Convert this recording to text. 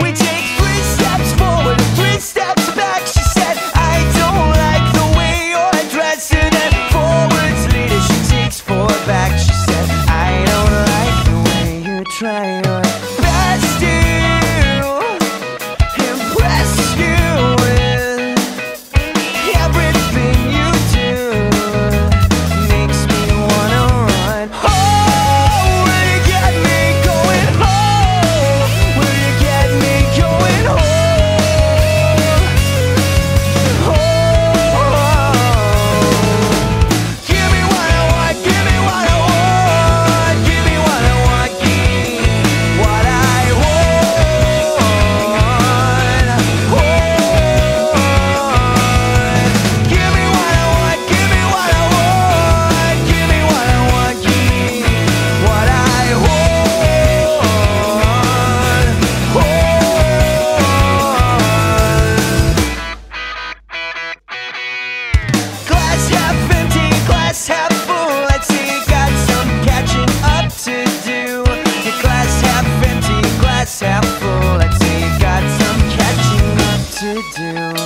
We take 3 steps forward and 3 steps back. She said, I don't like the way you're dressed. And then forwards later she takes 4 back. She said, I don't like the way you try your best to impress you with everything you do. Makes me wanna run. Oh, will you get me going home? Will you get me going home? Oh, give me what I want, give me what I want, give me what I want, give me what I want. Oh, give me what I want, give me what I want, give me what I want, give me what I want. Glass half empty, glass half full. Let's see, you got some catching up to do. Your glass half empty, glass half full. Let's see, you got some catching up to do.